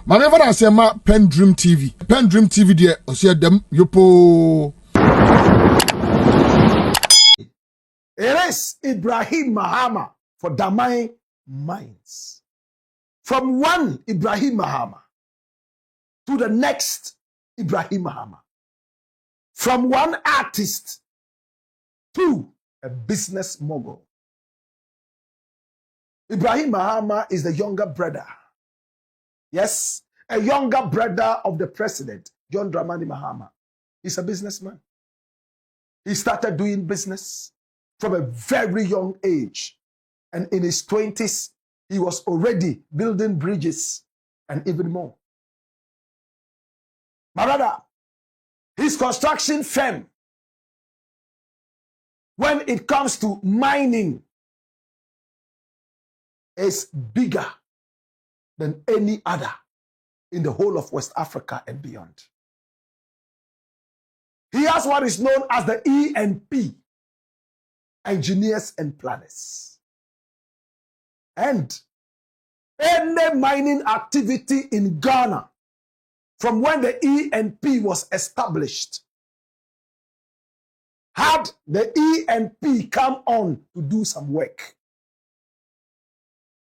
Maneva na sema PENDREAM TV. PENDREAM TV de osia dem yopo. It is Ibrahim Mahama for Damai Mines. From one Ibrahim Mahama to the next Ibrahim Mahama. From one artist to a business mogul. Ibrahim Mahama is the younger brother. Yes, a younger brother of the president, John Dramani Mahama. He's a businessman. He started doing business from a very young age. And in his 20s, he was already building bridges and even more. My brother, his construction firm, when it comes to mining, is bigger than any other in the whole of West Africa and beyond. He has what is known as the ENP, Engineers and Planners. And any mining activity in Ghana, from when the ENP was established, had the ENP come on to do some work.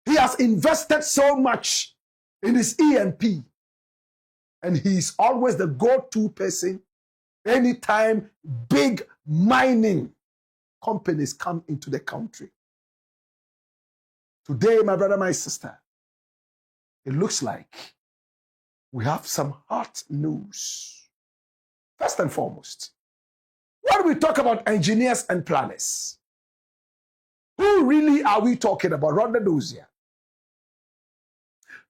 He has invested so much in his ENP, and he is always the go-to person anytime big mining companies come into the country. Today, my brother, my sister, it looks like we have some hot news. First and foremost, when we talk about engineers and planners, who really are we talking about? Run the news here.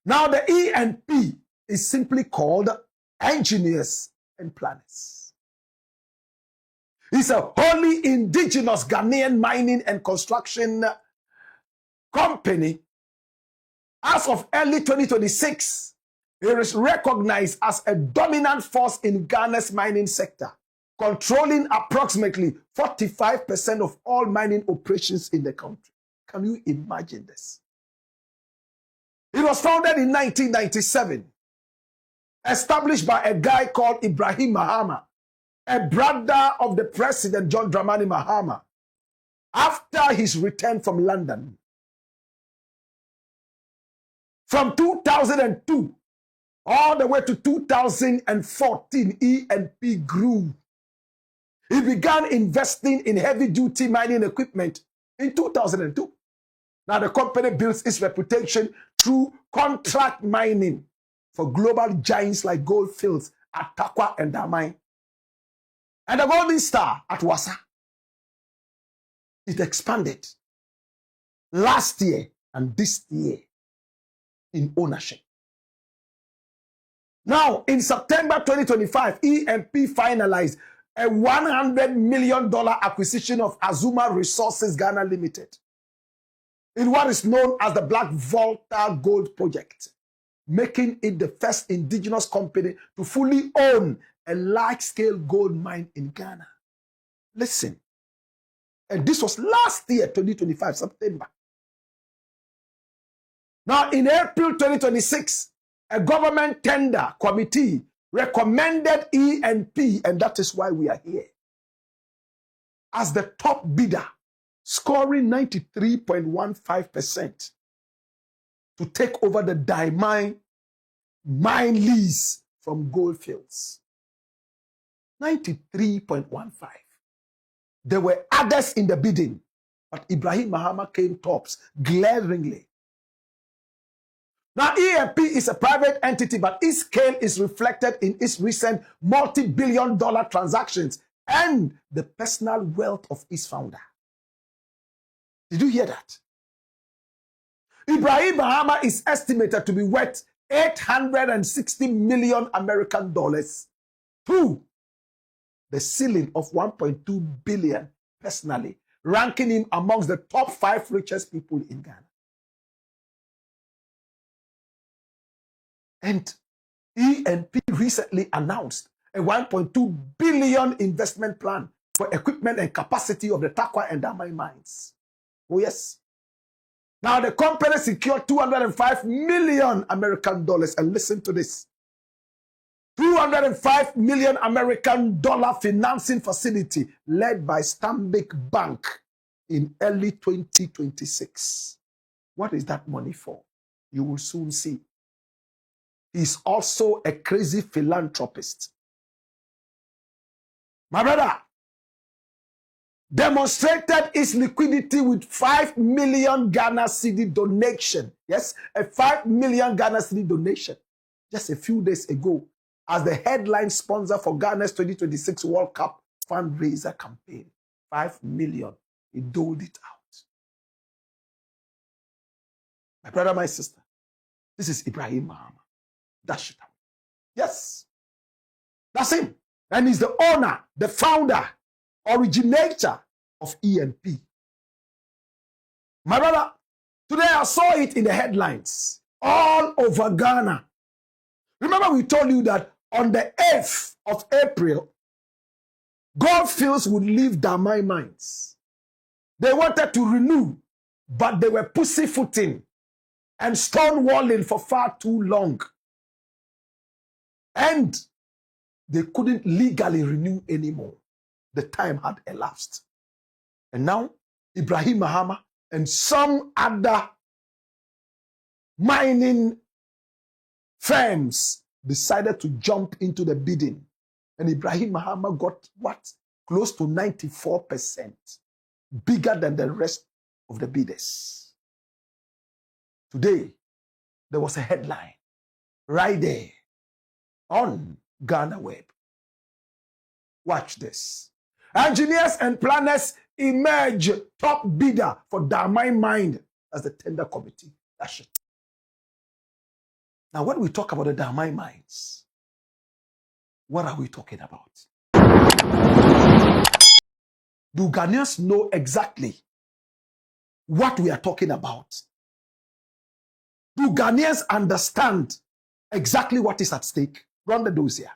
Now, the ENP is simply called Engineers and Planners. It's a wholly indigenous Ghanaian mining and construction company. As of early 2026, it is recognized as a dominant force in Ghana's mining sector, controlling approximately 45% of all mining operations in the country. Can you imagine this? It was founded in 1997, established by a guy called Ibrahim Mahama, a brother of the president, John Dramani Mahama, after his return from London. From 2002 all the way to 2014, ENP grew. He began investing in heavy-duty mining equipment in 2002. Now the company builds its reputation through contract mining for global giants like Gold Fields at Takwa and Damai. And the Golden Star at Wassa. It expanded last year and this year in ownership. Now, in September 2025, ENP finalized a $100 million acquisition of Azuma Resources Ghana Limited in what is known as the Black Volta Gold Project, making it the first indigenous company to fully own a large-scale gold mine in Ghana. Listen, and this was last year, 2025, September. Now, in April 2026, a government tender committee recommended ENP, and that is why we are here, as the top bidder, scoring 93.15% to take over the Damai mine lease from Goldfields. 93.15. There were others in the bidding, but Ibrahim Mahama came tops glaringly. Now, ENP is a private entity, but its scale is reflected in its recent multi-billion-dollar transactions and the personal wealth of its founder. Did you hear that? Ibrahim Mahama is estimated to be worth 860 million American dollars to the ceiling of 1.2 billion personally, ranking him amongst the top 5 richest people in Ghana. And ENP recently announced a 1.2 billion investment plan for equipment and capacity of the Takwa and Damai mines. Oh yes. Now the company secured 205 million American dollars. And listen to this. 205 million American dollar financing facility led by Stanbic Bank in early 2026. What is that money for? You will soon see. He's also a crazy philanthropist. My brother demonstrated his liquidity with 5 million Ghana cedi donation. Yes, a 5 million Ghana cedi donation just a few days ago as the headline sponsor for Ghana's 2026 World Cup fundraiser campaign. 5 million. He doled it out. My brother, my sister, this is Ibrahim Mahama. That's it. Yes, that's him. And he's the owner, the founder, originator of ENP. My brother, today I saw it in the headlines all over Ghana. Remember we told you that on the 8th of April, Goldfields would leave Damai Mines. They wanted to renew, but they were pussyfooting and stonewalling for far too long. And they couldn't legally renew anymore. The time had elapsed. And now, Ibrahim Mahama and some other mining firms decided to jump into the bidding. And Ibrahim Mahama got what? Close to 94%. Bigger than the rest of the bidders. Today, there was a headline right there on Ghana Web. Watch this. Engineers and planners emerge top bidder for Damai Mine as the tender committee. That's it. Now, when we talk about the Damai mines, what are we talking about? Do Ghanaians know exactly what we are talking about? Do Ghanaians understand exactly what is at stake? Run the dossier.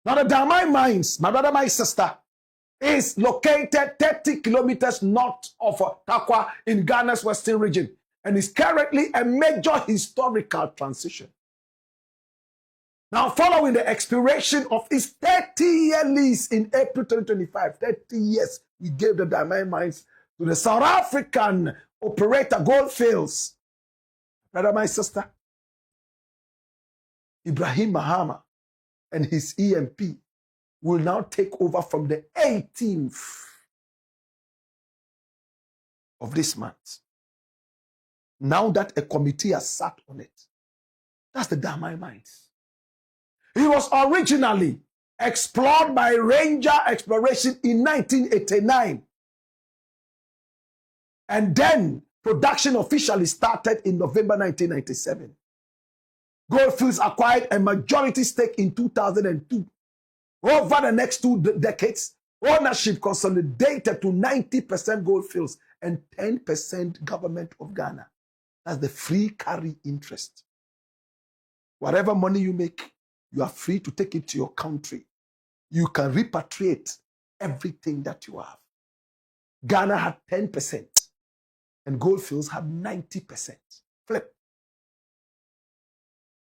Now, the Damai mines, my brother, my sister, is located 30 kilometers north of Takwa in Ghana's western region and is currently a major historical transition. Now, following the expiration of its 30-year lease in April 2025, 30 years, we gave the Damai mines to the South African operator Goldfields. Brother, my sister, Ibrahim Mahama and his EMP will now take over from the 18th of this month. Now that a committee has sat on it. That's the Damai mines. It was originally explored by Ranger Exploration in 1989. And then production officially started in November 1997. Goldfields acquired a majority stake in 2002. Over the next 2 decades, ownership consolidated to 90% Goldfields and 10% government of Ghana. That's the free carry interest. Whatever money you make, you are free to take it to your country. You can repatriate everything that you have. Ghana had 10% and Goldfields had 90%. Flip.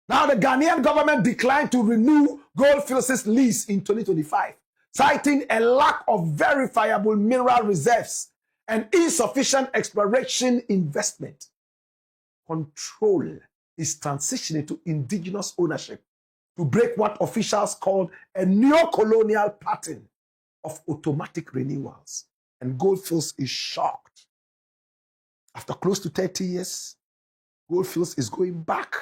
Now the Ghanaian government declined to renew Goldfields' lease in 2025, citing a lack of verifiable mineral reserves and insufficient exploration investment. Control is transitioning to indigenous ownership to break what officials called a neo-colonial pattern of automatic renewals. And Goldfields is shocked. After close to 30 years, Goldfields is going back.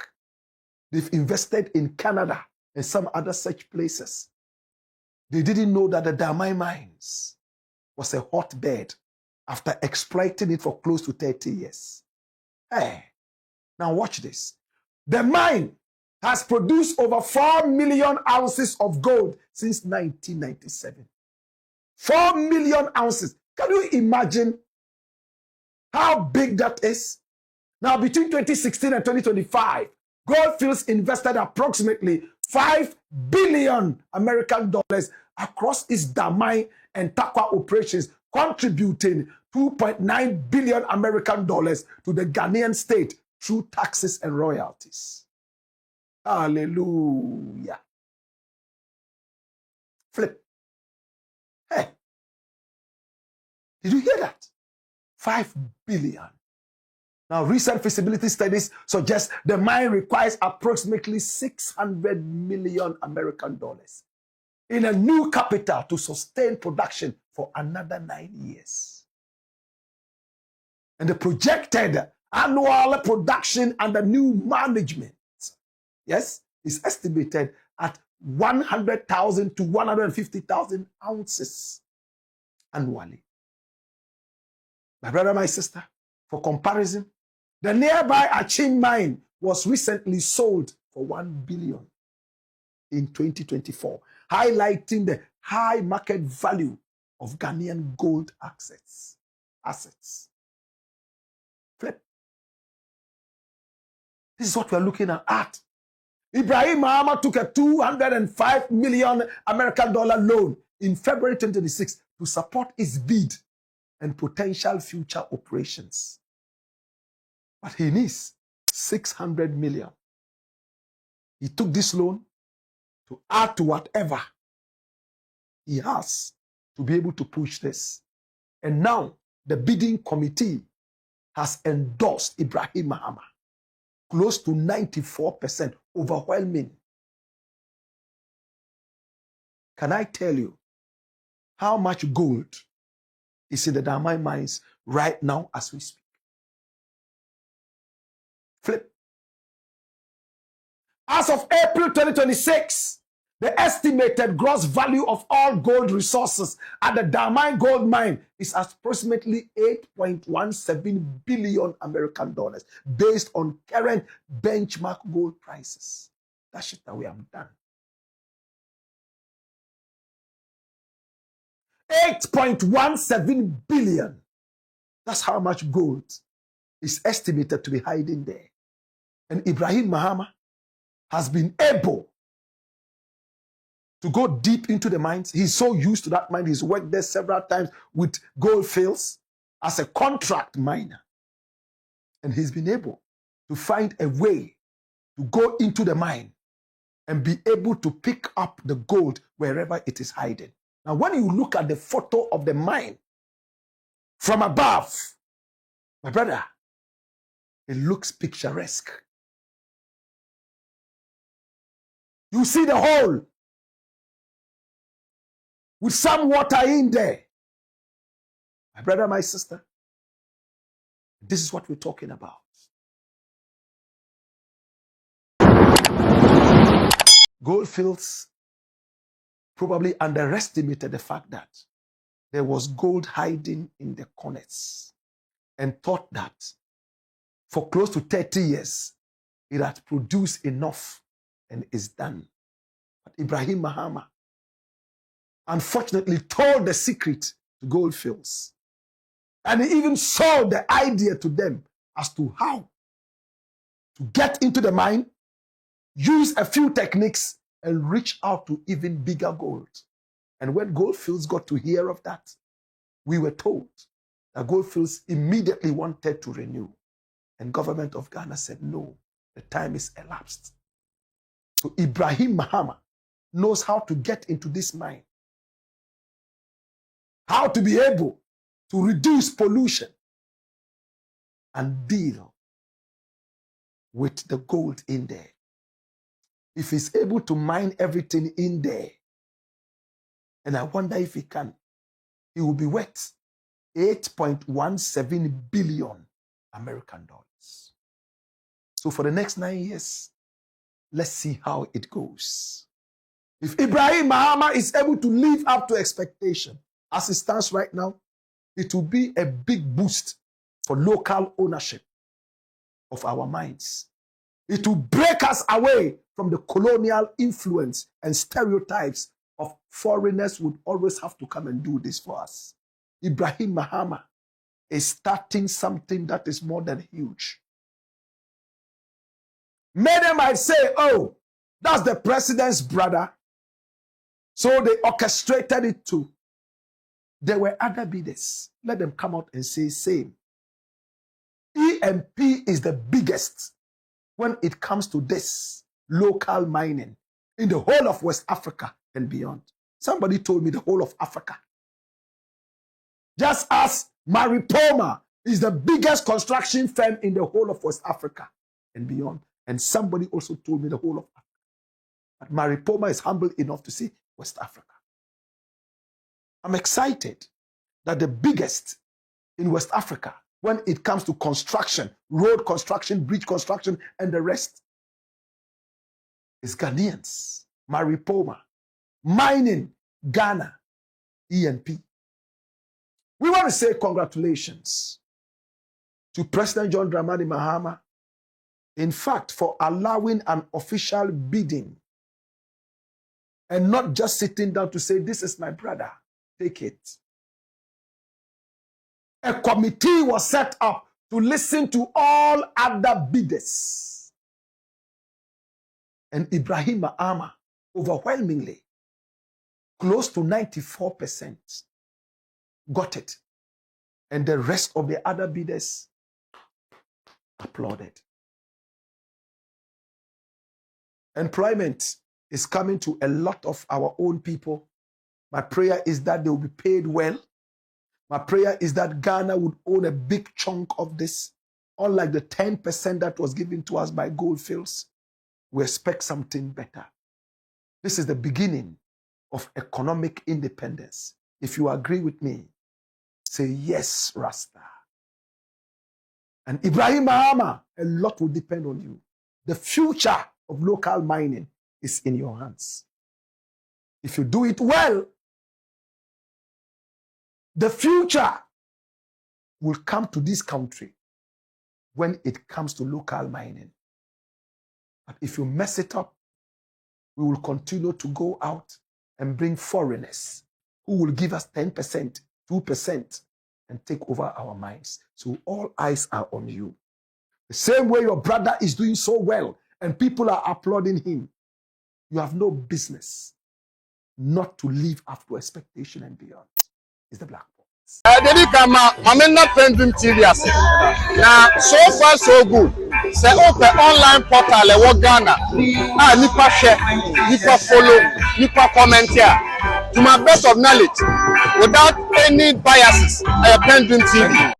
They've invested in Canada and some other such places. They didn't know that the Damai mines was a hotbed after exploiting it for close to 30 years. Hey, now watch this. The mine has produced over 4 million ounces of gold since 1997. 4 million ounces. Can you imagine how big that is? Now, between 2016 and 2025, Goldfields invested approximately 5 billion American dollars across its Damai and Takwa operations, contributing 2.9 billion American dollars to the Ghanaian state through taxes and royalties. Hallelujah. Flip. Hey, did you hear that? 5 billion. Now, recent feasibility studies suggest the mine requires approximately 600 million American dollars in a new capital to sustain production for another 9 years. And the projected annual production under new management, yes, is estimated at 100,000 to 150,000 ounces annually. My brother, my sister, for comparison, the nearby Achin mine was recently sold for 1 billion in 2024, highlighting the high market value of Ghanaian gold assets. Flip. This is what we're looking at. Ibrahim Mahama took a 205 million American dollar loan in February 2026 to support his bid and potential future operations. But he needs 600 million. He took this loan to add to whatever he has to be able to push this. And now the bidding committee has endorsed Ibrahim Mahama. Close to 94%, overwhelming. Can I tell you how much gold is in the Damai mines right now as we speak? Flip. As of April 2026, the estimated gross value of all gold resources at the Damai gold mine is approximately 8.17 billion American dollars based on current benchmark gold prices. That shit that we have done. 8.17 billion. That's how much gold is estimated to be hiding there. And Ibrahim Mahama has been able to go deep into the mines. He's so used to that mine. He's worked there several times with Gold Fields as a contract miner. And he's been able to find a way to go into the mine and be able to pick up the gold wherever it is hiding. Now, when you look at the photo of the mine from above, my brother, it looks picturesque. You see the hole with some water in there. My brother, my sister, this is what we're talking about. Goldfields probably underestimated the fact that there was gold hiding in the corners and thought that for close to 30 years, it had produced enough and is done. But Ibrahim Mahama unfortunately told the secret to Goldfields. And he even sold the idea to them as to how to get into the mine, use a few techniques, and reach out to even bigger gold. And when Goldfields got to hear of that, we were told that Goldfields immediately wanted to renew. And government of Ghana said, no, the time is elapsed. So Ibrahim Mahama knows how to get into this mine, how to be able to reduce pollution and deal with the gold in there. If he's able to mine everything in there, and I wonder if he can, he will be worth 8.17 billion American dollars. So for the next 9 years, let's see how it goes. If Ibrahim Mahama is able to live up to expectation, as it stands right now, it will be a big boost for local ownership of our mines. It will break us away from the colonial influence and stereotypes of foreigners would always have to come and do this for us. Ibrahim Mahama is starting something that is more than huge. Many might say, oh, that's the president's brother. So they orchestrated it too. There were other bidders. let them come out and say same. EMP is the biggest when it comes to this local mining in the whole of West Africa and beyond. Somebody told me the whole of Africa. Just as Maripoma is the biggest construction firm in the whole of West Africa and beyond. And somebody also told me the whole of Africa. But Maripoma is humble enough to say West Africa. I'm excited that the biggest in West Africa when it comes to construction, road construction, bridge construction, and the rest is Ghanaians. Maripoma. Mining, Ghana, ENP. We want to say congratulations to President John Dramani Mahama, in fact, for allowing an official bidding and not just sitting down to say, this is my brother, take it. A committee was set up to listen to all other bidders. And Ibrahim Mahama, overwhelmingly, close to 94%, got it. And the rest of the other bidders applauded. Employment is coming to a lot of our own people. My prayer is that they will be paid well. My prayer is that Ghana would own a big chunk of this, unlike the 10% that was given to us by Goldfields. We expect something better. This is the beginning of economic independence. If you agree with me, say yes, Rasta. And Ibrahim Mahama, a lot will depend on you. The future of local mining is in your hands. If you do it well, the future will come to this country when it comes to local mining. But if you mess it up, we will continue to go out and bring foreigners who will give us 10%, 2%, and take over our mines. So all eyes are on you. The same way your brother is doing so well and people are applauding him, you have no business not to live up to expectation and beyond. It's the black box. I'm not PENDREAM TV. Now, so far so good. Say open online portal le Ghana. Nipa share, nipa follow, nipa comment here. To my best of knowledge, without any biases, PENDREAM TV.